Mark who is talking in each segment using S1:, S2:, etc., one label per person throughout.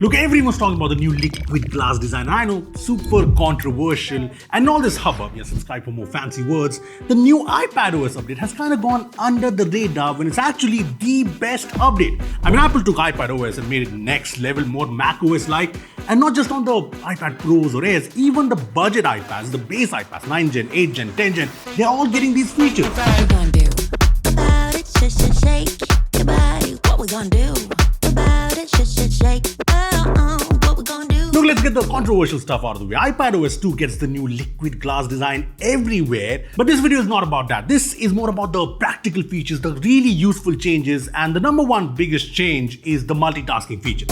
S1: Look, everyone's talking about the new liquid glass design. I know, super controversial, and all this hubbub. Yeah, subscribe for more fancy words. The new iPadOS update has kind of gone under the radar when it's actually the best update. I mean, Apple took iPadOS and made it next level, more macOS-like, and not just on the iPad Pros or Airs, even the budget iPads, the base iPads, 9 Gen, 8 Gen, 10 Gen, they're all getting these features.
S2: What we gonna do about it? Shake your body. What we gonna do about it? Shake. What we gonna do?
S1: Look, let's get the controversial stuff out of the way. iPadOS 2 gets the new liquid glass design everywhere, but this video is not about that. This is more about the practical features, the really useful changes, and the number one biggest change is the multitasking feature.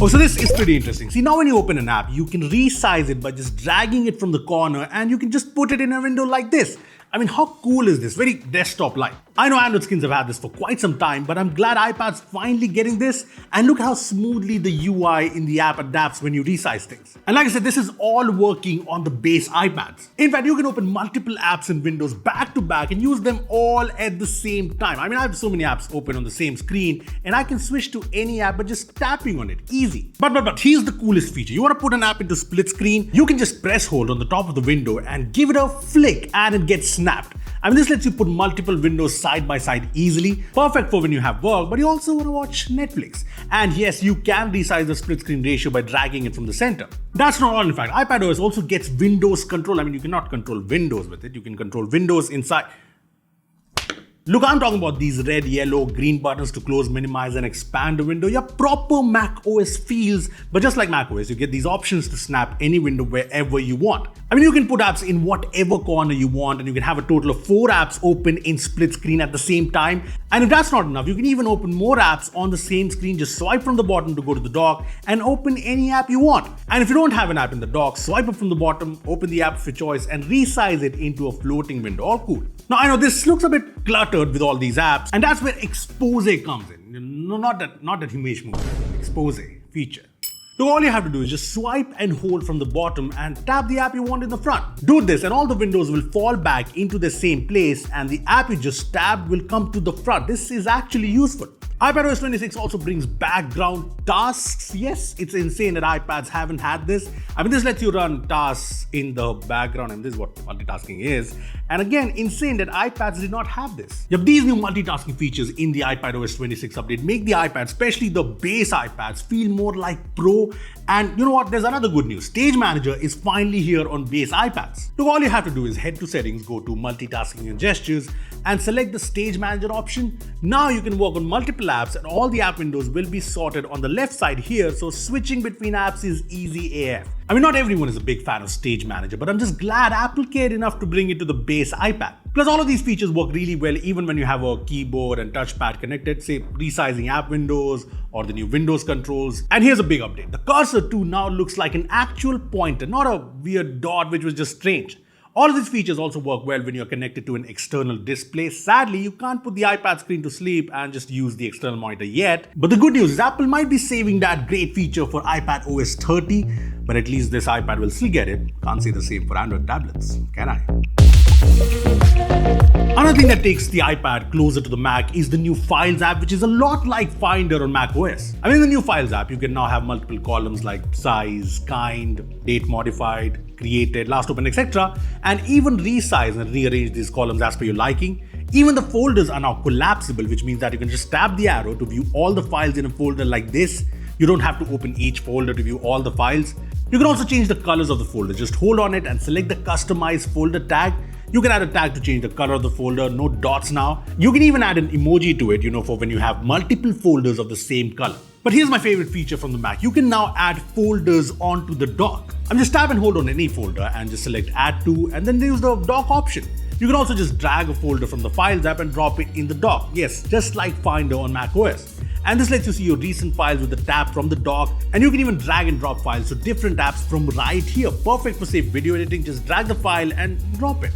S1: Oh, so this is pretty interesting. See, now when you open an app, you can resize it by just dragging it from the corner and you can just put it in a window like this. I mean, how cool is this? Very desktop-like. I know Android skins have had this for quite some time, but I'm glad iPad's finally getting this. And look how smoothly the UI in the app adapts when you resize things. And like I said, this is all working on the base iPads. In fact, you can open multiple apps in Windows back to back and use them all at the same time. I mean, I have so many apps open on the same screen, and I can switch to any app by just tapping on it. Easy. But here's the coolest feature. You want to put an app into split screen, you can just press hold on the top of the window and give it a flick and it gets snapped. I mean, this lets you put multiple windows side by side easily. Perfect for when you have work, but you also want to watch Netflix. And yes, you can resize the split screen ratio by dragging it from the center. That's not all, in fact. iPadOS also gets Windows control. I mean, you cannot control Windows with it. You can control Windows inside. Look, I'm talking about these red, yellow, green buttons to close, minimize, and expand a window. Yeah, proper macOS feels, but just like macOS, you get these options to snap any window wherever you want. I mean, you can put apps in whatever corner you want, and you can have a total of 4 apps open in split screen at the same time. And if that's not enough, you can even open more apps on the same screen. Just swipe from the bottom to go to the dock and open any app you want. And if you don't have an app in the dock, swipe up from the bottom, open the app of your choice, and resize it into a floating window. All cool. Now, I know this looks a bit cluttered with all these apps, and that's where Expose comes in. No, not that Himesh movie. Expose feature. So all you have to do is just swipe and hold from the bottom and tap the app you want in the front. Do this and all the windows will fall back into the same place and the app you just tapped will come to the front. This is actually useful. iPadOS 26 also brings background tasks. Yes, it's insane that iPads haven't had this. I mean, this lets you run tasks in the background, and this is what multitasking is. And again, insane that iPads did not have this. Yep, these new multitasking features in the iPadOS 26 update make the iPad, especially the base iPads, feel more like pro. And you know what? There's another good news. Stage Manager is finally here on base iPads. So all you have to do is head to Settings, go to Multitasking and Gestures, and select the Stage Manager option. Now you can work on multiple apps and all the app windows will be sorted on the left side here, so switching between apps is easy AF. I mean, not everyone is a big fan of Stage Manager, but I'm just glad Apple cared enough to bring it to the base iPad. Plus, all of these features work really well even when you have a keyboard and touchpad connected, say resizing app windows or the new Windows controls. And here's a big update. The cursor too now looks like an actual pointer, not a weird dot which was just strange. All of these features also work well when you're connected to an external display. Sadly, you can't put the iPad screen to sleep and just use the external monitor yet. But the good news is Apple might be saving that great feature for iPadOS 30, but at least this iPad will still get it. Can't say the same for Android tablets, can I? Another thing that takes the iPad closer to the Mac is the new Files app, which is a lot like Finder on macOS. I mean, in the new Files app, you can now have multiple columns like size, kind, date modified, created, last open, etc. and even resize and rearrange these columns as per your liking. Even the folders are now collapsible, which means that you can just tap the arrow to view all the files in a folder like this. You don't have to open each folder to view all the files. You can also change the colors of the folder. Just hold on it and select the Customize Folder tag. You can add a tag to change the color of the folder, no dots now. You can even add an emoji to it, for when you have multiple folders of the same color. But here's my favorite feature from the Mac. You can now add folders onto the dock. Just tap and hold on any folder and just select Add To, and then use the dock option. You can also just drag a folder from the Files app and drop it in the dock. Yes, just like Finder on macOS. And this lets you see your recent files with a tap from the dock, and you can even drag and drop files to different apps from right here. Perfect for, say, video editing. Just drag the file and drop it.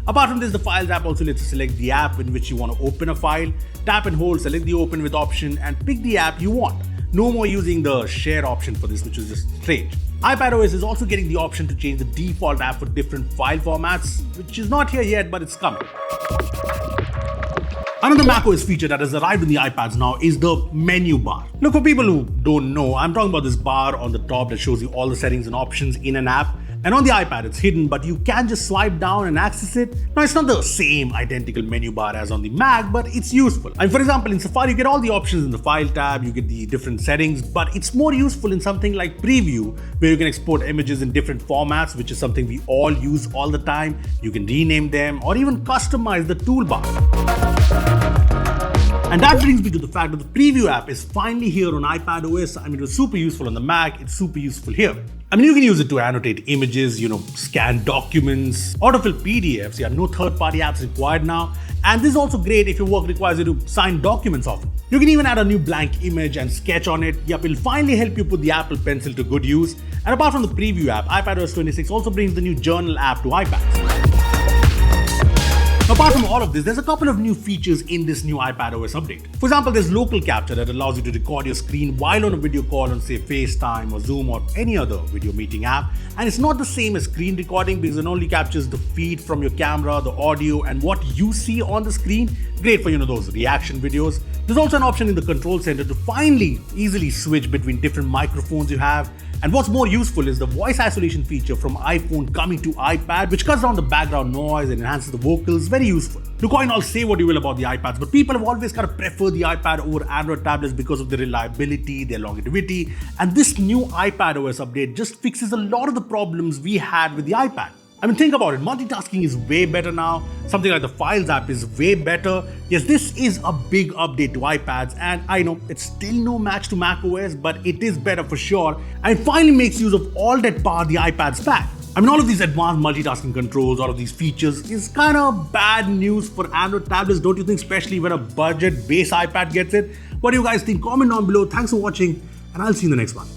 S1: Apart from this, the Files app also lets you select the app in which you want to open a file, tap and hold, select the Open With option, and pick the app you want. No more using the Share option for this, which is just strange. iPadOS is also getting the option to change the default app for different file formats, which is not here yet, but it's coming. Another macOS feature that has arrived in the iPads now is the menu bar. Look, for people who don't know, I'm talking about this bar on the top that shows you all the settings and options in an app. And on the iPad, it's hidden, but you can just swipe down and access it. Now, it's not the same identical menu bar as on the Mac, but it's useful. And for example, in Safari, you get all the options in the File tab, you get the different settings, but it's more useful in something like Preview, where you can export images in different formats, which is something we all use all the time. You can rename them or even customize the toolbar. And that brings me to the fact that the Preview app is finally here on iPadOS. I mean, it was super useful on the Mac, it's super useful here. I mean, you can use it to annotate images, scan documents, autofill PDFs. Yeah, no third-party apps required now. And this is also great if your work requires you to sign documents often. You can even add a new blank image and sketch on it. Yep, it'll finally help you put the Apple Pencil to good use. And apart from the Preview app, iPadOS 26 also brings the new Journal app to iPads. Apart from all of this, there's a couple of new features in this new iPadOS update. For example, there's local capture that allows you to record your screen while on a video call on, say, FaceTime or Zoom or any other video meeting app. And it's not the same as screen recording because it only captures the feed from your camera, the audio, and what you see on the screen. Great for, those reaction videos. There's also an option in the control center to finally easily switch between different microphones you have. And what's more useful is the voice isolation feature from iPhone coming to iPad, which cuts down the background noise and enhances the vocals. Very useful. Look, I can all say what you will about the iPads, but people have always kind of preferred the iPad over Android tablets because of their reliability, their longevity, and this new iPadOS update just fixes a lot of the problems we had with the iPad. I mean, think about it. Multitasking is way better now. Something like the Files app is way better. Yes, this is a big update to iPads, and I know it's still no match to macOS, but it is better for sure. And it finally makes use of all that power the iPads pack. I mean, all of these advanced multitasking controls, all of these features is kind of bad news for Android tablets, don't you think? Especially when a budget base iPad gets it. What do you guys think? Comment down below. Thanks for watching, and I'll see you in the next one.